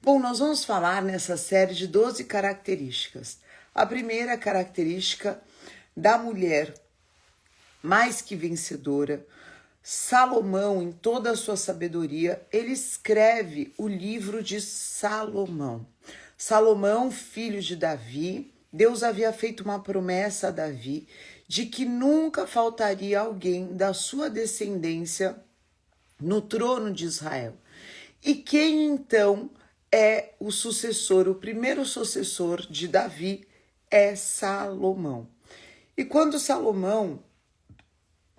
Bom, nós vamos falar nessa série de 12 características. A primeira característica da mulher mais que vencedora, Salomão, em toda a sua sabedoria, ele escreve o livro de Salomão. Salomão, filho de Davi, Deus havia feito uma promessa a Davi de que nunca faltaria alguém da sua descendência no trono de Israel. E quem então é o sucessor, o primeiro sucessor de Davi é Salomão. E quando Salomão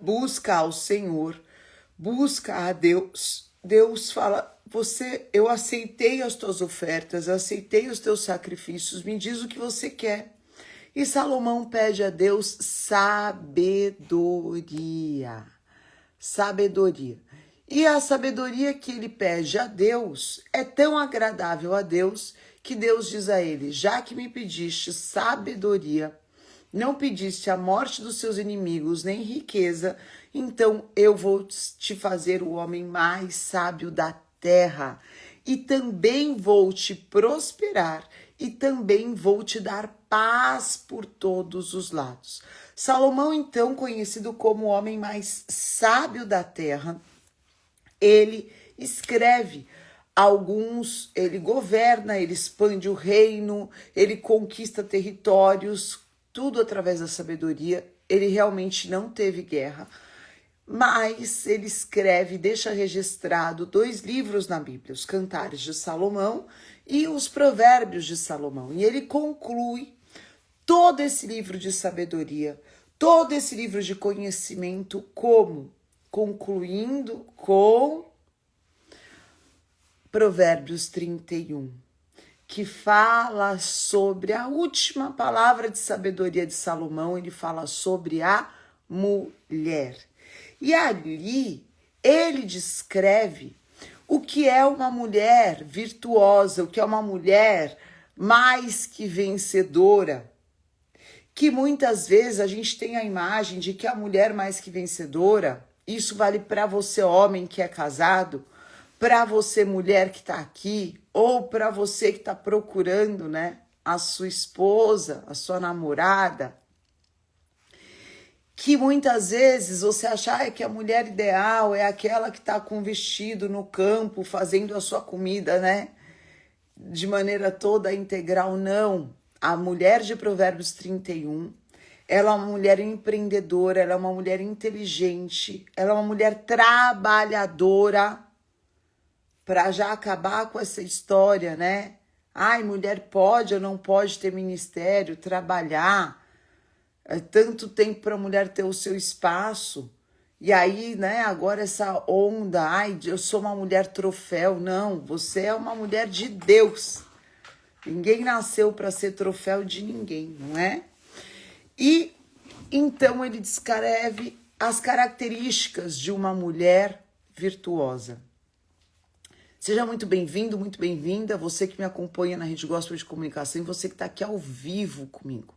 busca ao Senhor, busca a Deus, Deus fala: eu aceitei as tuas ofertas, aceitei os teus sacrifícios, me diz o que você quer. E Salomão pede a Deus sabedoria. Sabedoria. E a sabedoria que ele pede a Deus é tão agradável a Deus que Deus diz a ele: já que me pediste sabedoria, não pediste a morte dos seus inimigos, nem riqueza, então eu vou te fazer o homem mais sábio da terra. E também vou te prosperar, e também vou te dar paz por todos os lados. Salomão, então, conhecido como o homem mais sábio da terra, ele escreve ele governa, ele expande o reino, ele conquista territórios, tudo através da sabedoria. Ele realmente não teve guerra, mas ele escreve, deixa registrado 2 livros na Bíblia, os Cantares de Salomão e os Provérbios de Salomão. E ele conclui todo esse livro de sabedoria, todo esse livro de conhecimento, como? Concluindo com Provérbios 31, que fala sobre a última palavra de sabedoria de Salomão. Ele fala sobre a mulher. E ali ele descreve o que é uma mulher virtuosa, o que é uma mulher mais que vencedora. Que muitas vezes a gente tem a imagem de que a mulher mais que vencedora, isso vale para você, homem que é casado, para você, mulher que está aqui, ou para você que está procurando, né, a sua esposa, a sua namorada, que muitas vezes você acha que a mulher ideal é aquela que está com vestido no campo, fazendo a sua comida, né, de maneira toda integral. Não. A mulher de Provérbios 31, ela é uma mulher empreendedora, ela é uma mulher inteligente, ela é uma mulher trabalhadora, para já acabar com essa história, né? Ai, mulher pode ou não pode ter ministério, trabalhar, é tanto tempo para a mulher ter o seu espaço. E aí, né, agora essa onda, ai, eu sou uma mulher troféu. Não, você é uma mulher de Deus. Ninguém nasceu para ser troféu de ninguém, não é? E então ele descreve as características de uma mulher virtuosa. Seja muito bem-vindo, muito bem-vinda, você que me acompanha na Rede Gospel de Comunicação e você que está aqui ao vivo comigo.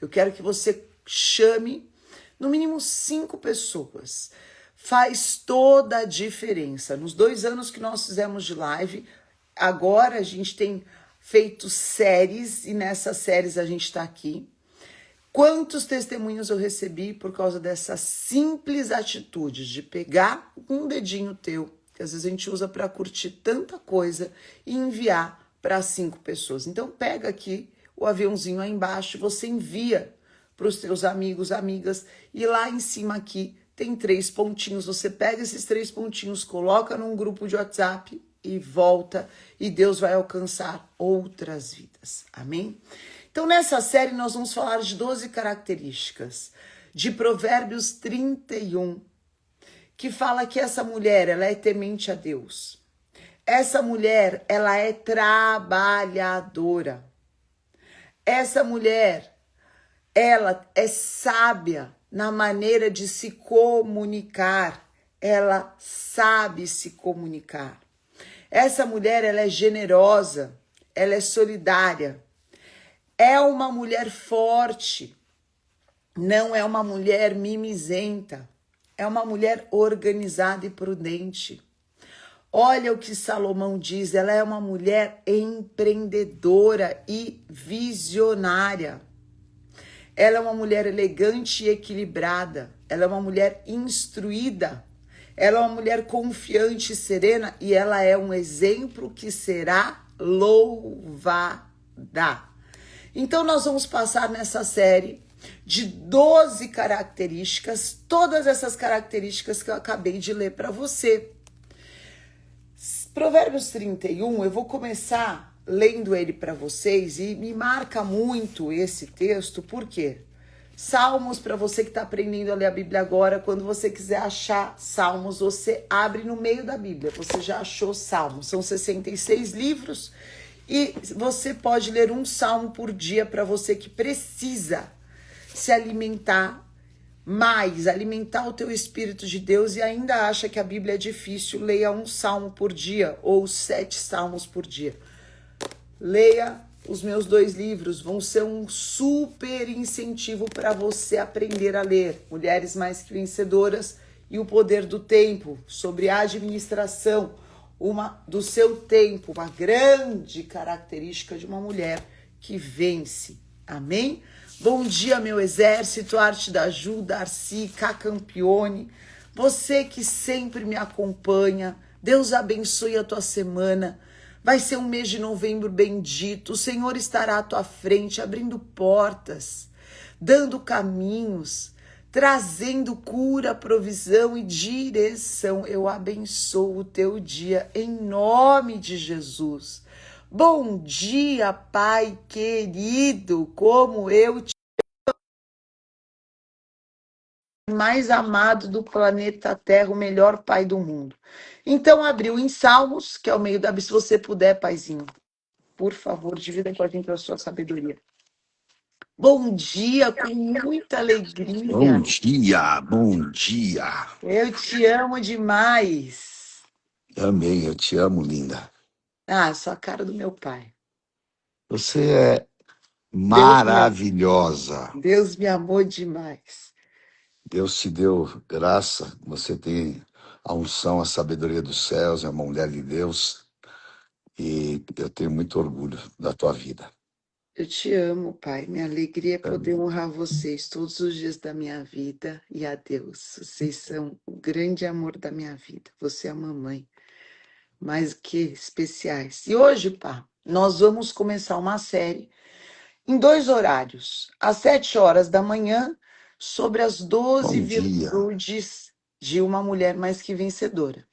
Eu quero que você chame no mínimo 5 pessoas. Faz toda a diferença. Nos 2 anos que nós fizemos de live, agora a gente tem feito séries e nessas séries a gente está aqui. Quantos testemunhos eu recebi por causa dessa simples atitude de pegar um dedinho teu, que às vezes a gente usa para curtir tanta coisa, e enviar para 5 pessoas. Então pega aqui o aviãozinho aí embaixo, você envia para os teus amigos, amigas, e lá em cima aqui tem 3 pontinhos. Você pega esses 3 pontinhos, coloca num grupo de WhatsApp e volta, e Deus vai alcançar outras vidas. Amém? Então nessa série nós vamos falar de 12 características de Provérbios 31, que fala que essa mulher, ela é temente a Deus. Essa mulher, ela é trabalhadora. Essa mulher, ela é sábia na maneira de se comunicar. Ela sabe se comunicar. Essa mulher, ela é generosa, ela é solidária. É uma mulher forte, não é uma mulher mimizenta. É uma mulher organizada e prudente. Olha o que Salomão diz, ela é uma mulher empreendedora e visionária. Ela é uma mulher elegante e equilibrada. Ela é uma mulher instruída. Ela é uma mulher confiante e serena. E ela é um exemplo que será louvada. Então, nós vamos passar nessa série de 12 características, todas essas características que eu acabei de ler para você. Provérbios 31, eu vou começar lendo ele para vocês e me marca muito esse texto, por quê? Salmos, para você que está aprendendo a ler a Bíblia agora, quando você quiser achar Salmos, você abre no meio da Bíblia, você já achou Salmos, são 66 livros e você pode ler um salmo por dia para você que precisa se alimentar mais, alimentar o teu Espírito de Deus e ainda acha que a Bíblia é difícil, leia um salmo por dia ou 7 salmos por dia. Leia os meus 2 livros, vão ser um super incentivo para você aprender a ler. Mulheres Mais que Vencedoras e o Poder do Tempo, sobre a administração do seu tempo, uma grande característica de uma mulher que vence. Amém? Bom dia, meu exército, Arte da Ju, Darcy, Cacampione, você que sempre me acompanha, Deus abençoe a tua semana, vai ser um mês de novembro bendito, o Senhor estará à tua frente, abrindo portas, dando caminhos, trazendo cura, provisão e direção. Eu abençoo o teu dia em nome de Jesus. Bom dia, Pai querido, como eu te mais amado do planeta Terra, o melhor Pai do mundo. Então, abriu em Salmos, que é o meio da Bíblia, se você puder, Paizinho, por favor, divida com a gente a sua sabedoria. Bom dia, com muita Bom alegria. dia, bom dia. Eu te amo demais. Amém, eu te amo, linda. Ah, sou a cara do meu pai. Você é Deus me, maravilhosa. Deus me amou demais. Deus te deu graça. Você tem a unção, a sabedoria dos céus, é uma mulher de Deus. E eu tenho muito orgulho da tua vida. Eu te amo, Pai. Minha alegria é poder Amém. honrar vocês todos os dias da minha vida e a Deus. Vocês são o grande amor da minha vida. Você é a mamãe, mais que especiais. E hoje, pá, nós vamos começar uma série em 2 horários. Às 7 horas da manhã, sobre as 12 Bom dia. virtudes de uma mulher mais que vencedora.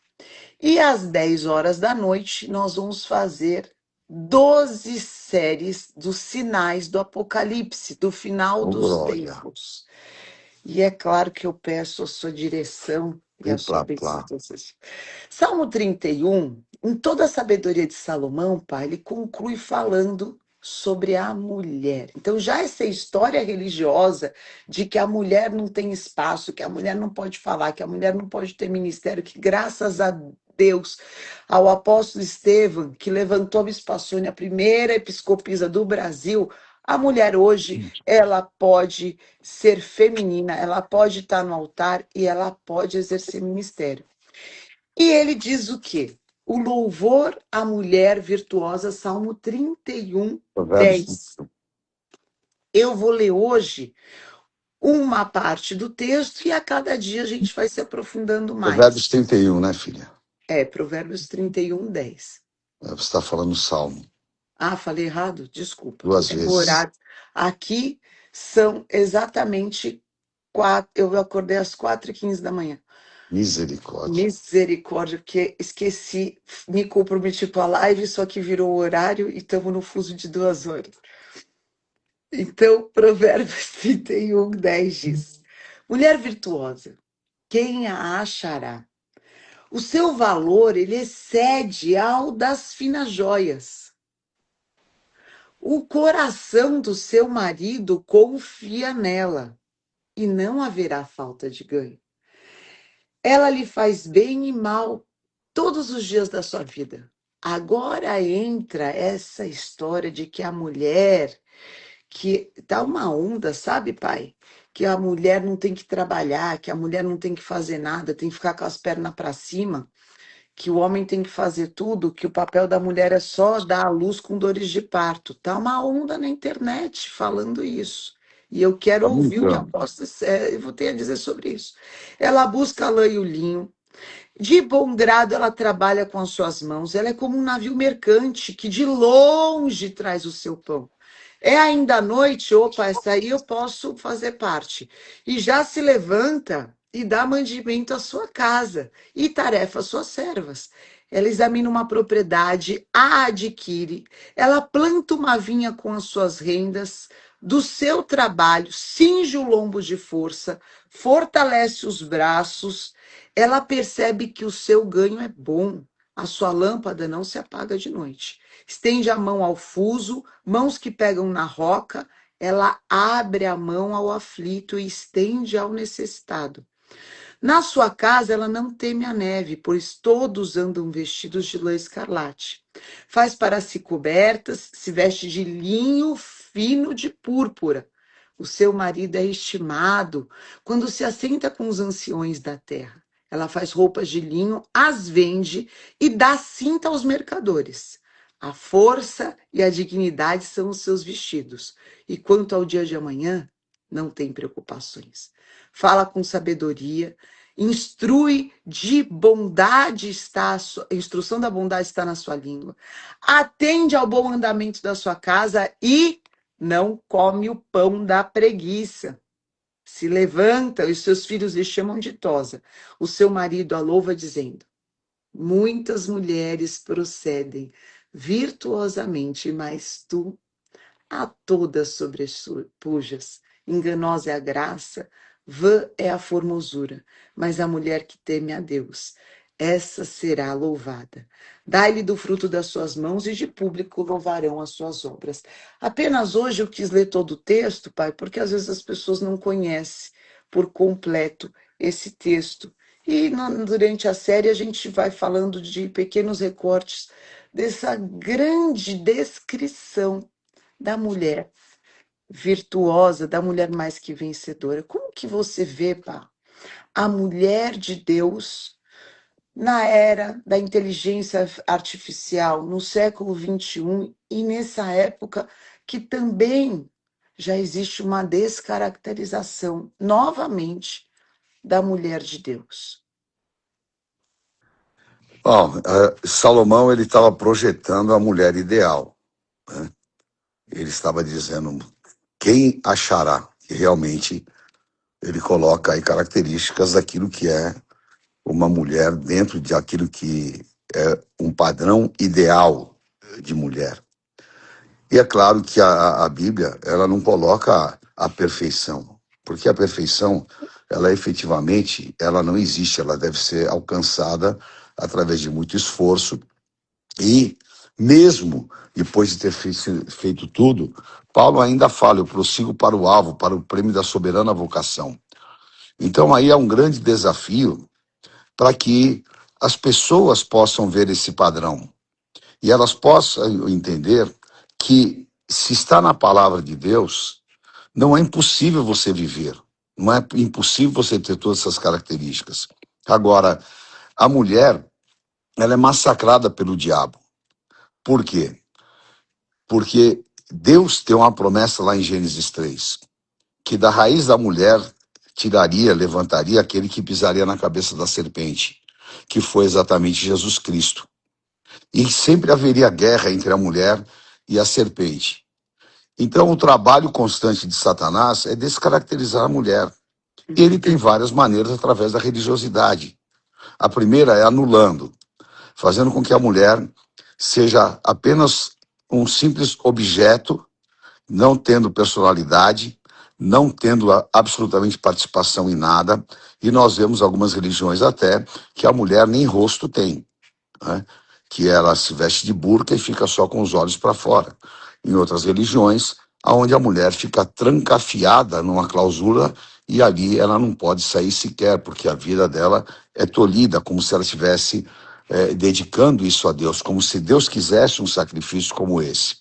E às 10 horas da noite, nós vamos fazer 12 séries dos sinais do Apocalipse, do final Oh, dos glória. tempos. E é claro que eu peço a sua direção e E a sua plá, bênção. plá. Salmo 31, em toda a sabedoria de Salomão, pai, ele conclui falando sobre a mulher. Então, já essa história religiosa de que a mulher não tem espaço, que a mulher não pode falar, que a mulher não pode ter ministério, que graças a Deus, ao apóstolo Estevão, que levantou a Bispa Sônia, a primeira episcopisa do Brasil, a mulher hoje, ela pode ser feminina, ela pode estar no altar e ela pode exercer ministério. E ele diz o quê? O louvor à mulher virtuosa, Salmo 31, Provérbios, 10. Eu vou ler hoje uma parte do texto e a cada dia a gente vai se aprofundando Provérbios mais. 31, né, filha? É, Provérbios 31, 10. Você está falando Salmo Ah, falei errado? Desculpa. 2 É o vezes. horário. Aqui são exatamente 4. Eu acordei às 4h15 da manhã. Misericórdia. Misericórdia, porque esqueci, me comprometi com a live, só que virou o horário e estamos no fuso de 2 horas. Então, Provérbios 31, 10 diz: Mulher virtuosa, quem a achará? O seu valor, ele excede ao das finas joias. O coração do seu marido confia nela, e não haverá falta de ganho. Ela lhe faz bem e mal todos os dias da sua vida. Agora entra essa história de que a mulher, que tá uma onda, sabe, pai? Que a mulher não tem que trabalhar, que a mulher não tem que fazer nada, tem que ficar com as pernas para cima. que o homem tem que fazer tudo, que o papel da mulher é só dar à luz com dores de parto. Tá uma onda na internet falando isso. E eu quero Tá ouvir o que a brincando. aposta eu tenho a dizer sobre isso. Ela busca a lã e o linho, de bom grado ela trabalha com as suas mãos. Ela é como um navio mercante que de longe traz o seu pão. É ainda à noite, opa, essa aí eu posso fazer parte. E já se levanta e dá mandamento à sua casa e tarefa às suas servas. Ela examina uma propriedade, a adquire, ela planta uma vinha com as suas rendas, do seu trabalho, cinge o lombo de força, fortalece os braços, ela percebe que o seu ganho é bom, a sua lâmpada não se apaga de noite. Estende a mão ao fuso, mãos que pegam na roca, ela abre a mão ao aflito e estende ao necessitado. Na sua casa ela não teme a neve, pois todos andam vestidos de lã escarlate. Faz para si cobertas, se veste de linho fino de púrpura. O seu marido é estimado quando se assenta com os anciões da terra. Ela faz roupas de linho, as vende e dá cinta aos mercadores. A força e a dignidade são os seus vestidos. E quanto ao dia de amanhã, não tem preocupações. Fala com sabedoria, instrui de bondade está, a instrução da bondade está na sua língua. Atende ao bom andamento da sua casa e não come o pão da preguiça. Se levanta, os seus filhos lhe chamam de tosa. O seu marido a louva dizendo: muitas mulheres procedem virtuosamente, mas tu a todas sobrepujas. Enganosa é a graça, vã é a formosura, mas a mulher que teme a Deus, essa será louvada. Dai-lhe do fruto das suas mãos e de público louvarão as suas obras. Apenas hoje eu quis ler todo o texto, pai, porque às vezes as pessoas não conhecem por completo esse texto. E durante a série a gente vai falando de pequenos recortes dessa grande descrição da mulher virtuosa, da mulher mais que vencedora. Como que você vê, pá, a mulher de Deus na era da inteligência artificial, no século XXI, e nessa época que também já existe uma descaracterização, novamente, da mulher de Deus? Bom, Salomão ele estava projetando a mulher ideal, né? Ele estava dizendo quem achará que realmente ele coloca aí características daquilo que é uma mulher dentro de aquilo que é um padrão ideal de mulher. E é claro que a Bíblia ela não coloca a perfeição, porque a perfeição ela efetivamente ela não existe, ela deve ser alcançada através de muito esforço e mesmo depois de ter feito tudo, Paulo ainda fala, eu prossigo para o alvo, para o prêmio da soberana vocação. Então aí é um grande desafio para que as pessoas possam ver esse padrão e elas possam entender que se está na palavra de Deus, não é impossível você viver, não é impossível você ter todas essas características. Agora, a mulher, ela é massacrada pelo diabo. Por quê? Porque Deus tem uma promessa lá em Gênesis 3, que da raiz da mulher tiraria, levantaria aquele que pisaria na cabeça da serpente, que foi exatamente Jesus Cristo. E sempre haveria guerra entre a mulher e a serpente. Então, o trabalho constante de Satanás é descaracterizar a mulher. E ele tem várias maneiras através da religiosidade. A primeira é anulando, fazendo com que a mulher seja apenas um simples objeto, não tendo personalidade, não tendo absolutamente participação em nada. E nós vemos algumas religiões até que a mulher nem rosto tem, né? Que ela se veste de burca e fica só com os olhos para fora. Em outras religiões, aonde a mulher fica trancafiada numa clausura e ali ela não pode sair sequer, porque a vida dela é tolhida, como se ela estivesse dedicando isso a Deus, como se Deus quisesse um sacrifício como esse.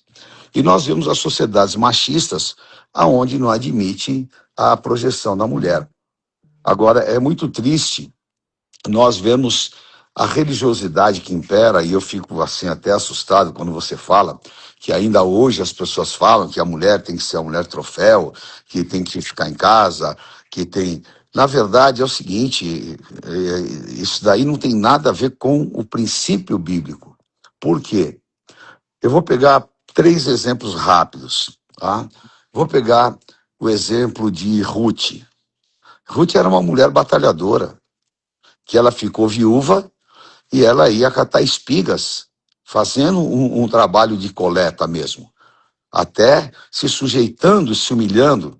E nós vemos as sociedades machistas, aonde não admite a projeção da mulher. Agora, é muito triste nós vemos a religiosidade que impera, e eu fico assim até assustado quando você fala que ainda hoje as pessoas falam que a mulher tem que ser a mulher troféu, que tem que ficar em casa, que tem. Na verdade é o seguinte, isso daí não tem nada a ver com o princípio bíblico. Por quê? Eu vou pegar três exemplos rápidos, tá? Vou pegar o exemplo de Ruth. Ruth era uma mulher batalhadora, que ela ficou viúva e ela ia catar espigas, fazendo um trabalho de coleta mesmo, até se sujeitando, se humilhando,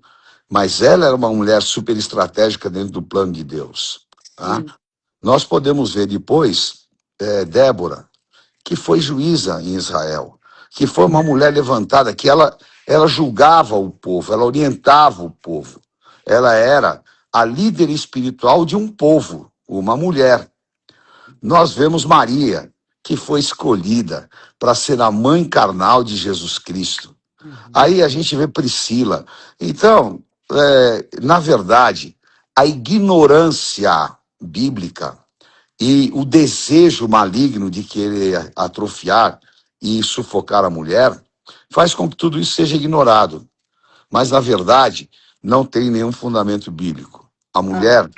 mas ela era uma mulher super estratégica dentro do plano de Deus. Tá? Sim. Nós podemos ver depois Débora, que foi juíza em Israel, que foi uma mulher levantada, que ela julgava o povo, ela orientava o povo, ela era a líder espiritual de um povo, uma mulher. Nós vemos Maria, que foi escolhida para ser a mãe carnal de Jesus Cristo. Uhum. Aí a gente vê Priscila. Então, na verdade, a ignorância bíblica e o desejo maligno de querer atrofiar e sufocar a mulher faz com que tudo isso seja ignorado. Mas, na verdade, não tem nenhum fundamento bíblico. A Ah, mulher,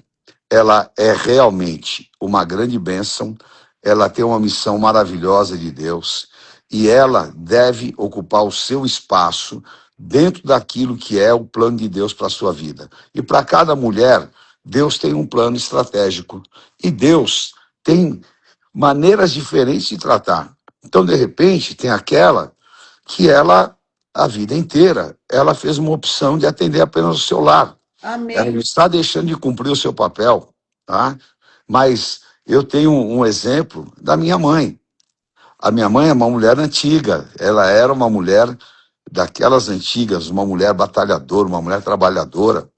ela é realmente uma grande bênção, ela tem uma missão maravilhosa de Deus e ela deve ocupar o seu espaço dentro daquilo que é o plano de Deus para a sua vida. E para cada mulher, Deus tem um plano estratégico e Deus tem maneiras diferentes de tratar. Então, de repente, tem aquela que ela, a vida inteira, ela fez uma opção de atender apenas o seu lar. Ela não amém. está deixando de cumprir o seu papel, tá? Mas eu tenho um exemplo da minha mãe. A minha mãe é uma mulher antiga, ela era uma mulher daquelas antigas, uma mulher batalhadora, uma mulher trabalhadora,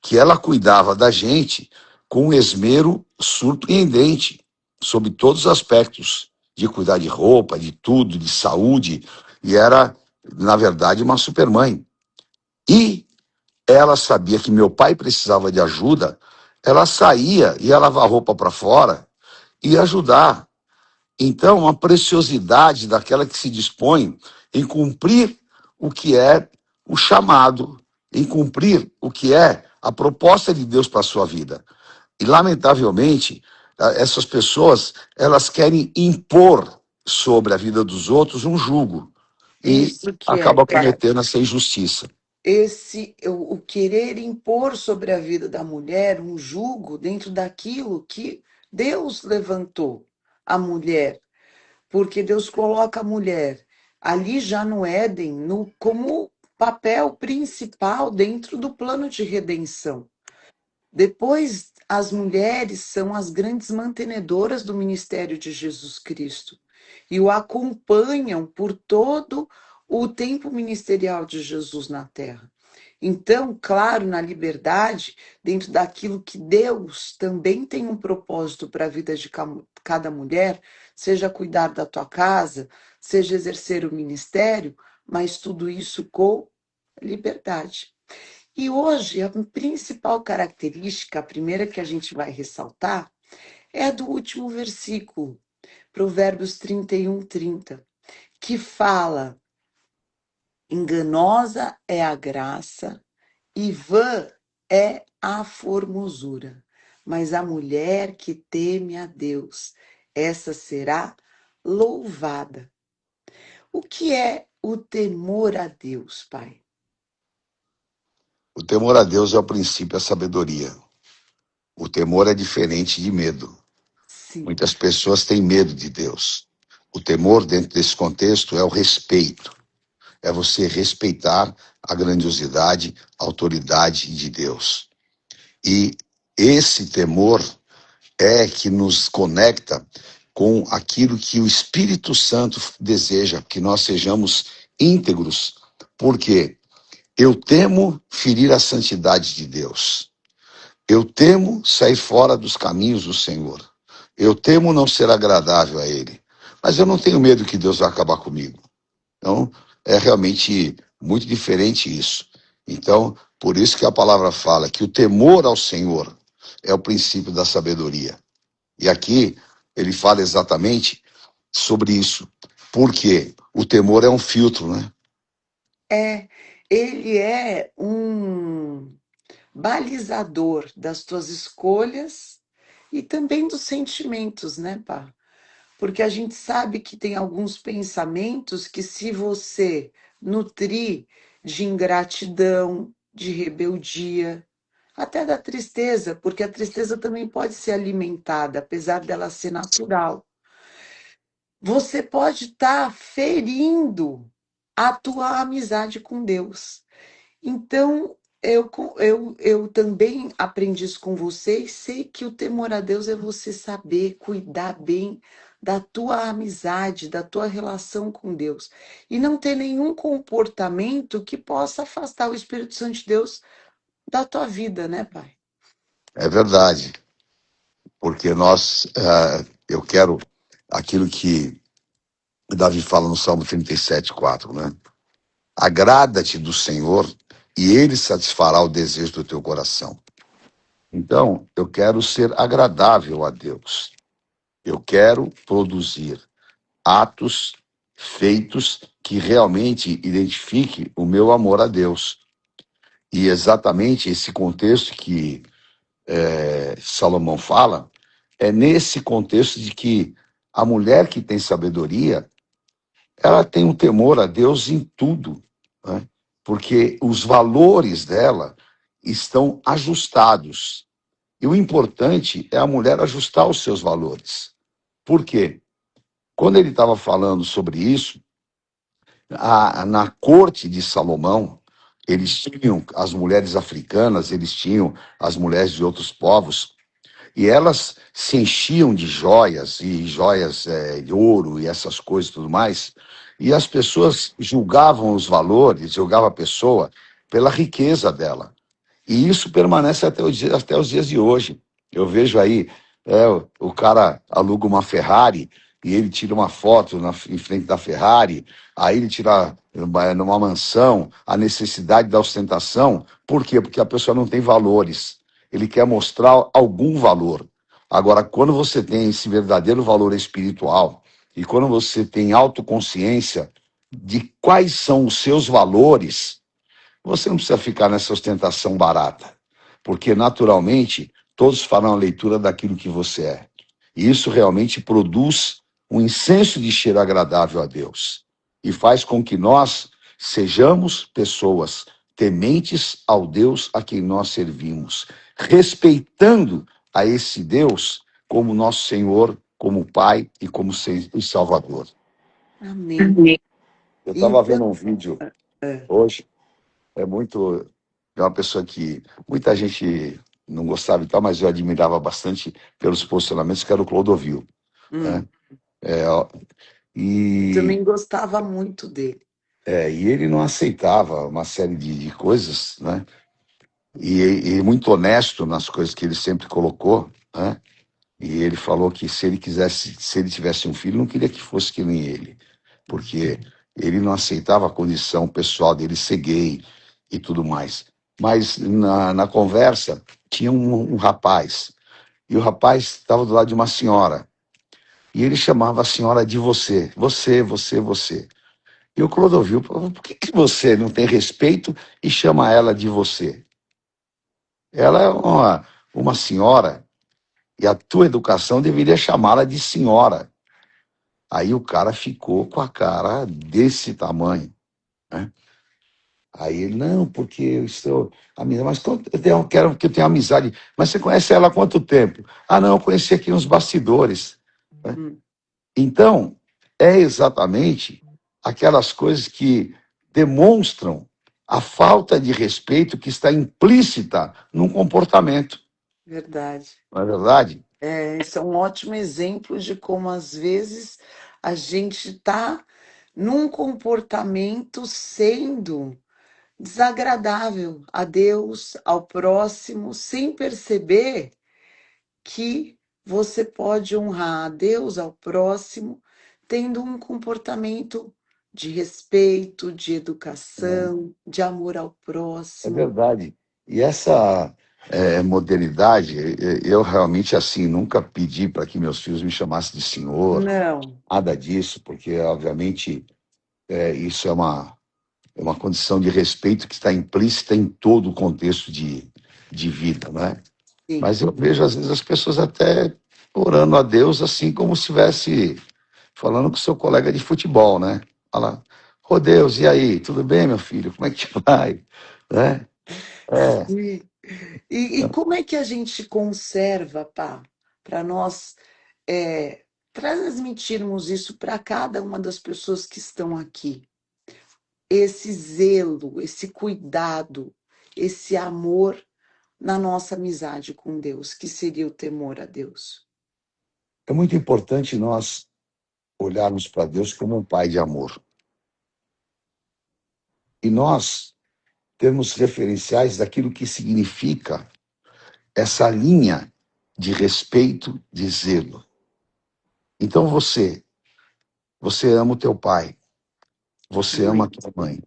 que ela cuidava da gente com um esmero surpreendente, sobre todos os aspectos, de cuidar de roupa, de tudo, de saúde, e era, na verdade, uma supermãe. E ela sabia que meu pai precisava de ajuda, ela saía, ia lavar roupa para fora e ajudar. Então, uma preciosidade daquela que se dispõe em cumprir o que é o chamado, em cumprir o que é a proposta de Deus para a sua vida. E, lamentavelmente, essas pessoas, elas querem impor sobre a vida dos outros um jugo e Isso que é, acaba cara. cometendo essa injustiça. O querer impor sobre a vida da mulher um jugo dentro daquilo que Deus levantou a mulher, porque Deus coloca a mulher ali já no Éden no, como papel principal dentro do plano de redenção. Depois, as mulheres são as grandes mantenedoras do ministério de Jesus Cristo e o acompanham por todo o tempo ministerial de Jesus na terra. Então, claro, na liberdade, dentro daquilo que Deus também tem um propósito para a vida de cada mulher, seja cuidar da tua casa, seja exercer o ministério, mas tudo isso com liberdade. E hoje, a principal característica, a primeira que a gente vai ressaltar, é a do último versículo, Provérbios 31:30, que fala: enganosa é a graça e vã é a formosura, mas a mulher que teme a Deus, essa será louvada. O que é o temor a Deus, Pai? O temor a Deus é o princípio da sabedoria. O temor é diferente de medo. Sim, Muitas pessoas têm medo de Deus. O temor, dentro desse contexto, é o respeito. É você respeitar a grandiosidade, a autoridade de Deus. E esse temor é que nos conecta com aquilo que o Espírito Santo deseja, que nós sejamos íntegros. Por quê? Eu temo ferir a santidade de Deus. Eu temo sair fora dos caminhos do Senhor. Eu temo não ser agradável a Ele. Mas eu não tenho medo que Deus vai acabar comigo. Então, é realmente muito diferente isso. Então, por isso que a palavra fala que o temor ao Senhor é o princípio da sabedoria. E aqui, ele fala exatamente sobre isso. Porque o temor é um filtro, né? É, ele é um balizador das tuas escolhas e também dos sentimentos, né, pá? Porque a gente sabe que tem alguns pensamentos que, se você nutrir de ingratidão, de rebeldia, até da tristeza, porque a tristeza também pode ser alimentada, apesar dela ser natural. Você pode estar ferindo a tua amizade com Deus. Então, eu também aprendi isso com você e sei que o temor a Deus é você saber cuidar bem da tua amizade, da tua relação com Deus. E não ter nenhum comportamento que possa afastar o Espírito Santo de Deus da tua vida, né, pai? É verdade. Porque eu quero aquilo que Davi fala no Salmo 37:4, né? Agrada-te do Senhor e ele satisfará o desejo do teu coração. Então, eu quero ser agradável a Deus. Eu quero produzir atos feitos que realmente identifiquem o meu amor a Deus. E exatamente esse contexto que Salomão fala é nesse contexto de que a mulher que tem sabedoria, ela tem um temor a Deus em tudo, né? Porque os valores dela estão ajustados. E o importante é a mulher ajustar os seus valores. Por quê? Quando ele estava falando sobre isso, na corte de Salomão, eles tinham as mulheres africanas, eles tinham as mulheres de outros povos, e elas se enchiam de joias, e joias de ouro e essas coisas e tudo mais, e as pessoas julgavam os valores, julgavam a pessoa pela riqueza dela. E isso permanece até os dias de hoje. Eu vejo aí, o cara aluga uma Ferrari e ele tira uma foto em frente da Ferrari, aí ele tira numa mansão a necessidade da ostentação. Por quê? Porque a pessoa não tem valores. Ele quer mostrar algum valor. Agora, quando você tem esse verdadeiro valor espiritual e quando você tem autoconsciência de quais são os seus valores, você não precisa ficar nessa ostentação barata, porque naturalmente todos farão a leitura daquilo que você é. E isso realmente produz um incenso de cheiro agradável a Deus e faz com que nós sejamos pessoas tementes ao Deus a quem nós servimos, respeitando a esse Deus como nosso Senhor, como Pai e como Salvador. Amém. Eu estava Então, vendo um vídeo é, hoje. É muito. É uma pessoa que muita gente não gostava e tal, mas eu admirava bastante pelos posicionamentos, que era o Clodovil, né? hum, É, ó, eu e, também gostava muito dele. e ele não aceitava uma série de coisas, né? E muito honesto nas coisas que ele sempre colocou, né? E ele falou que se ele tivesse um filho, não queria que fosse que nem ele, porque ele não aceitava a condição pessoal dele ser gay e tudo mais. Mas na conversa tinha um rapaz, e o rapaz estava do lado de uma senhora, e ele chamava a senhora de você, você. E o Clodovil falou, por que você não tem respeito e chama ela de você? Ela é uma senhora, e a tua educação deveria chamá-la de senhora. Aí o cara ficou com a cara desse tamanho, né? Aí ele, não, porque eu estou amizade, mas quero que eu tenha amizade. Mas você conhece ela há quanto tempo? Ah, não, eu conheci aqui nos bastidores, né? Hum, Então, é exatamente aquelas coisas que demonstram a falta de respeito que está implícita num comportamento, verdade. não é verdade? É, esse é um ótimo exemplo de como, às vezes, a gente está num comportamento sendo desagradável a Deus, ao próximo, sem perceber que você pode honrar a Deus, ao próximo, tendo um comportamento de respeito, de educação, de amor ao É próximo. verdade. E essa. modernidade, eu realmente, assim, nunca pedi para que meus filhos me chamassem de senhor, Não, nada disso, porque, obviamente, isso é uma condição de respeito que está implícita em todo o contexto de vida, né? sim. Mas eu vejo, às vezes, as pessoas até orando a Deus, assim, como se estivesse falando com seu colega de futebol, né? Fala, ô Deus, e aí, tudo bem, meu filho? Como é que te vai? Né? É, E, e como é que a gente conserva, pá, para nós transmitirmos isso para cada uma das pessoas que estão aqui? Esse zelo, esse cuidado, esse amor na nossa amizade com Deus, que seria o temor a Deus. é muito importante nós olharmos para Deus como um pai de amor. E nós termos referenciais daquilo que significa essa linha de respeito, de zelo. Então você ama o teu pai, você ama a Amém. tua mãe,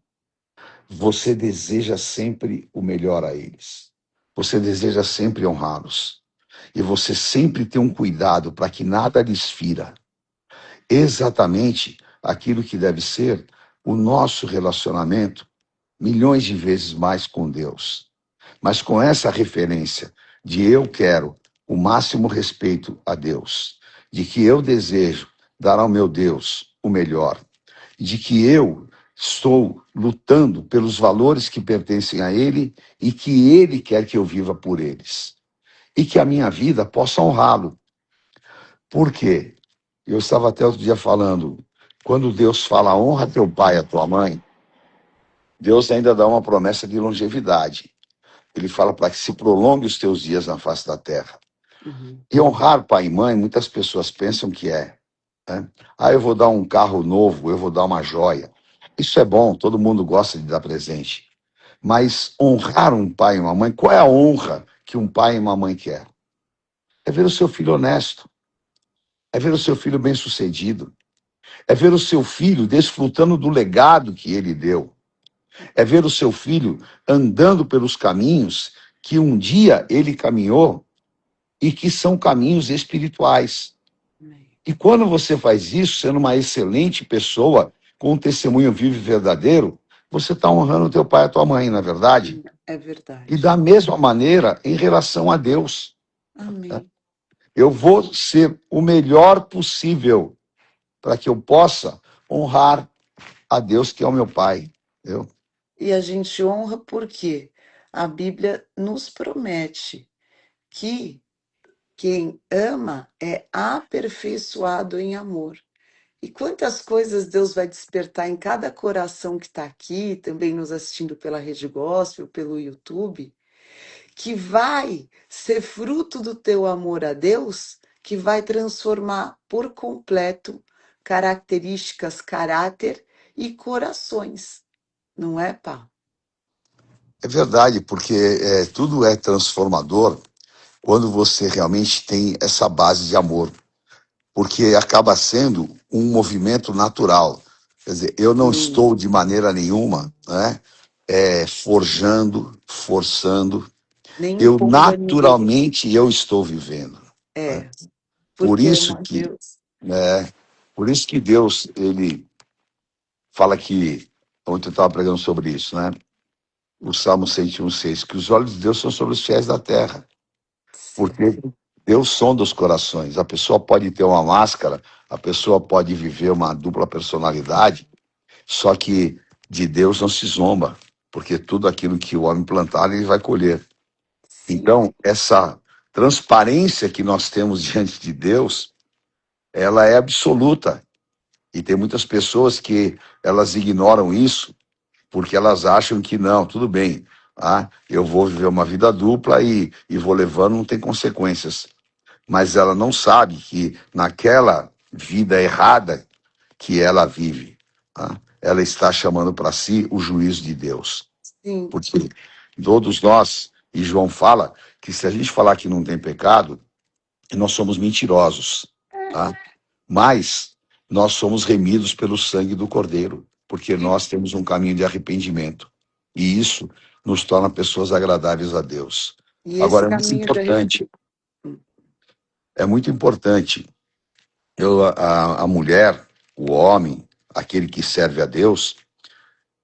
você deseja sempre o melhor a eles. Você deseja sempre honrá-los. E você sempre tem um cuidado para que nada lhes fira. Exatamente aquilo que deve ser o nosso relacionamento, milhões de vezes mais com Deus. Mas com essa referência de eu quero o máximo respeito a Deus, de que eu desejo dar ao meu Deus o melhor, de que eu estou lutando pelos valores que pertencem a Ele e que Ele quer que eu viva por eles. E que a minha vida possa honrá-lo. Por quê? Eu estava até outro dia falando, quando Deus fala honra teu pai e a tua mãe, Deus ainda dá uma promessa de longevidade. Ele fala para que se prolongue os teus dias na face da terra. Uhum. E honrar pai e mãe, muitas pessoas pensam que é, né? Ah, eu vou dar um carro novo, eu vou dar uma joia. Isso é bom, todo mundo gosta de dar presente. Mas honrar um pai e uma mãe, qual é a honra que um pai e uma mãe quer? É ver o seu filho honesto, é ver o seu filho bem-sucedido, é ver o seu filho desfrutando do legado que ele deu, é ver o seu filho andando pelos caminhos que um dia ele caminhou e que são caminhos espirituais. Amém. E quando você faz isso, sendo uma excelente pessoa, com um testemunho vivo e verdadeiro, você está honrando o teu pai e a tua mãe, não é verdade? É E verdade. da mesma maneira, em relação a Deus, Amém. eu vou ser o melhor possível para que eu possa honrar a Deus que é o meu pai. Eu, E a gente honra porque a Bíblia nos promete que quem ama é aperfeiçoado em amor. E quantas coisas Deus vai despertar em cada coração que está aqui, também nos assistindo pela Rede Gospel, pelo YouTube, que vai ser fruto do teu amor a Deus, que vai transformar por completo características, caráter e corações. Não é, pá? é verdade, porque tudo é transformador quando você realmente tem essa base de amor, porque acaba sendo um movimento natural. Quer dizer, eu não Sim. estou de maneira nenhuma, né, forjando, forçando. Nem Eu impondo a ninguém. naturalmente eu estou vivendo. Né? É, Por porque isso ama a que, Deus. né, por isso que Deus ele fala que ontem eu estava pregando sobre isso, né? O Salmo 101:6, que os olhos de Deus são sobre os fiéis da terra. Sim, Porque Deus sonda os corações. A pessoa pode ter uma máscara, a pessoa pode viver uma dupla personalidade, só que de Deus não se zomba, porque tudo aquilo que o homem plantar, ele vai colher. sim, Então, essa transparência que nós temos diante de Deus, ela é absoluta. E tem muitas pessoas que elas ignoram isso, porque elas acham que não, tudo bem, eu vou viver uma vida dupla e vou levando, não tem consequências. Mas ela não sabe que naquela vida errada que ela vive, ela está chamando para si o juízo de Deus. sim. Porque todos nós, e João fala, que se a gente falar que não tem pecado, nós somos mentirosos. Tá? Mas nós somos remidos pelo sangue do Cordeiro, porque E, nós temos um caminho de arrependimento. E isso nos torna pessoas agradáveis a Deus. E esse Agora, caminho de arrependimento. é muito importante a mulher, o homem, aquele que serve a Deus,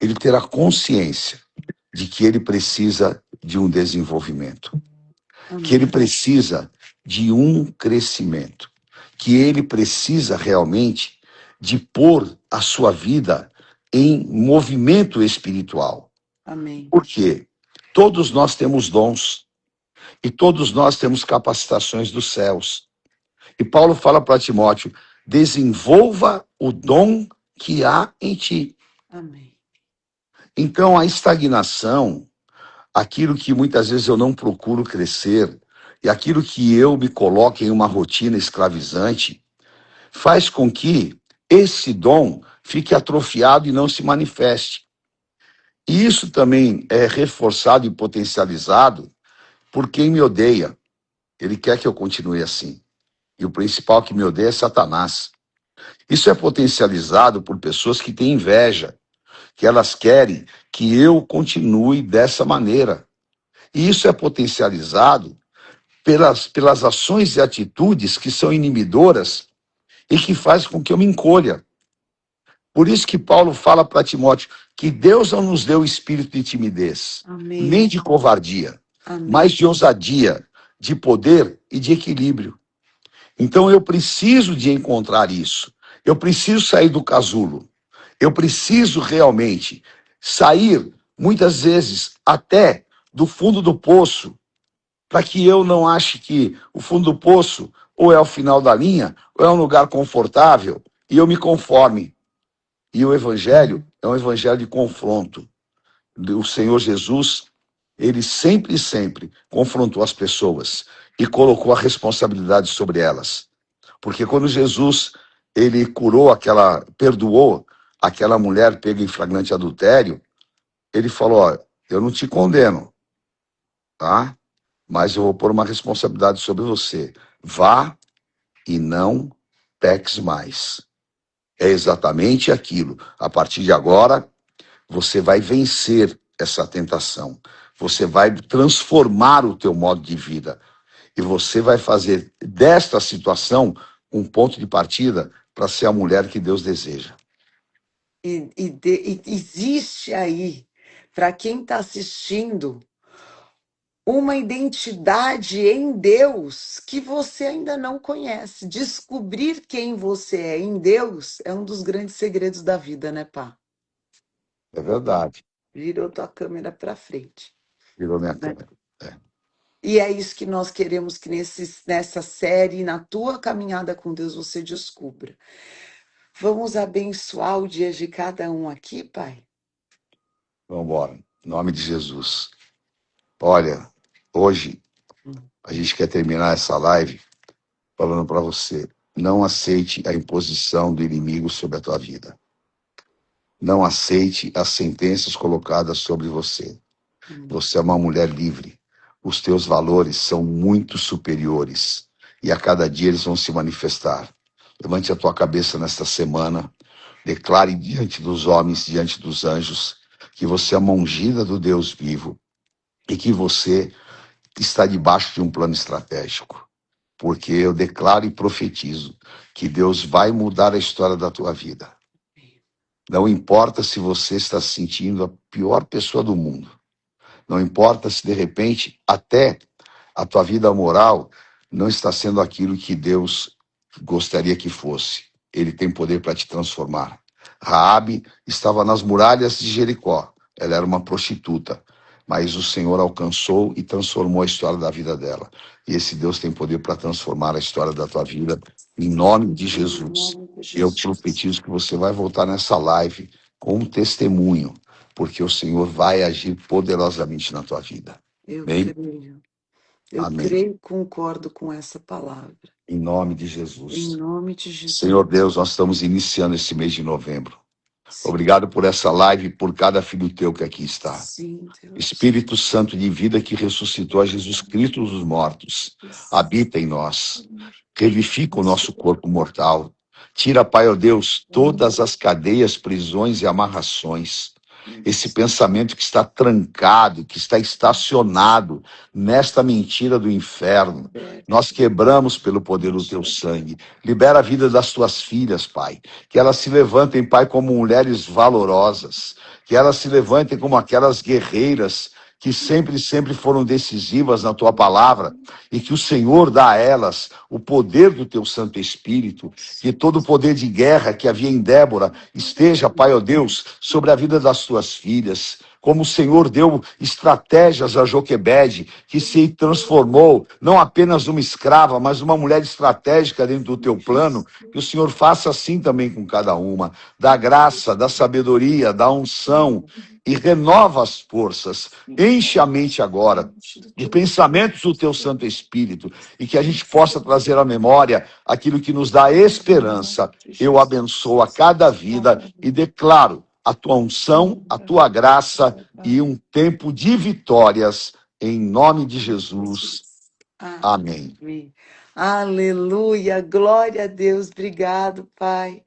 ele ter a consciência de que ele precisa de um desenvolvimento, que ele precisa de um crescimento, que ele precisa realmente de pôr a sua vida em movimento espiritual. Amém. Por quê? Todos nós temos dons e todos nós temos capacitações dos céus. E Paulo fala para Timóteo: desenvolva o dom que há em ti. Amém. Então, a estagnação, aquilo que muitas vezes eu não procuro crescer, e aquilo que eu me coloco em uma rotina escravizante, faz com que esse dom fique atrofiado e não se manifeste. E isso também é reforçado e potencializado por quem me odeia. Ele quer que eu continue assim. E o principal que me odeia é Satanás. Isso é potencializado por pessoas que têm inveja, que elas querem que eu continue dessa maneira. E isso é potencializado pelas ações e atitudes que são inimidoras e que fazem com que eu me encolha. Por isso que Paulo fala para Timóteo que Deus não nos deu espírito de timidez, Amém. nem de covardia, Amém. mas de ousadia, de poder e de equilíbrio. Então eu preciso de encontrar isso. Eu preciso sair do casulo. Eu preciso realmente sair, muitas vezes, até do fundo do poço, para que eu não ache que o fundo do poço ou é o final da linha, ou é um lugar confortável, e eu me conforme. E o evangelho é um evangelho de confronto. O Senhor Jesus, ele sempre, sempre confrontou as pessoas e colocou a responsabilidade sobre elas. Porque quando Jesus, ele perdoou aquela mulher pega em flagrante adultério, ele falou: ó, eu não te condeno, tá? Mas eu vou pôr uma responsabilidade sobre você. Vá e não peques mais. É exatamente aquilo. A partir de agora, você vai vencer essa tentação. Você vai transformar o teu modo de vida. E você vai fazer desta situação um ponto de partida para ser a mulher que Deus deseja. E existe aí, para quem está assistindo, uma identidade em Deus que você ainda não conhece. Descobrir quem você é em Deus é um dos grandes segredos da vida, né, pá? É verdade. Virou tua câmera para frente. Virou minha Né? câmera. É. E é isso que nós queremos que nessa série, na tua caminhada com Deus, você descubra. Vamos abençoar o dia de cada um aqui, Pai? Vamos embora. Em nome de Jesus. Olha, hoje a gente quer terminar essa live falando para você: não aceite a imposição do inimigo sobre a tua vida. Não aceite as sentenças colocadas sobre você. Você é uma mulher livre. Os teus valores são muito superiores. E a cada dia eles vão se manifestar. Levante a tua cabeça nesta semana. Declare diante dos homens, diante dos anjos, que você é uma ungida do Deus vivo e que você está debaixo de um plano estratégico. Porque eu declaro e profetizo que Deus vai mudar a história da tua vida. Não importa se você está se sentindo a pior pessoa do mundo. Não importa se de repente até a tua vida moral não está sendo aquilo que Deus gostaria que fosse. Ele tem poder para te transformar. Raabe estava nas muralhas de Jericó. Ela era uma prostituta, mas o Senhor alcançou e transformou a história da vida dela. E esse Deus tem poder para transformar a história da tua vida em nome de Jesus. Eu profetizo que você vai voltar nessa live com um testemunho, porque o Senhor vai agir poderosamente na tua vida. Eu Amém? creio. Eu Amém. creio e concordo com essa palavra. Em nome de Em Jesus. nome de Jesus. Senhor Deus, nós estamos iniciando esse mês de novembro. Sim. Obrigado por essa live e por cada filho teu que aqui está. Sim, Deus. Espírito Santo de vida que ressuscitou a Jesus Cristo dos mortos, habita em nós. Revifica o nosso corpo mortal. Tira, Pai, ó Deus, todas as cadeias, prisões e amarrações. esse pensamento que está trancado, que está estacionado nesta mentira do inferno. Nós quebramos pelo poder do teu sangue. Libera a vida das tuas filhas, Pai. Que elas se levantem, Pai, como mulheres valorosas. Que elas se levantem como aquelas guerreiras que sempre foram decisivas na tua palavra, e que o Senhor dá a elas o poder do teu Santo Espírito, que todo o poder de guerra que havia em Débora esteja, Pai, ó Deus, sobre a vida das tuas filhas. Como o Senhor deu estratégias a Joquebede, que se transformou não apenas numa escrava, mas uma mulher estratégica dentro do teu plano, que o Senhor faça assim também com cada uma. Da graça, da sabedoria, da unção, e renova as forças. Enche a mente agora de pensamentos do teu Santo Espírito, e que a gente possa trazer à memória aquilo que nos dá esperança. Eu abençoo a cada vida e declaro a tua unção, a tua graça e um tempo de vitórias, em nome de Jesus. Amém. Aleluia, glória a Deus, obrigado, Pai.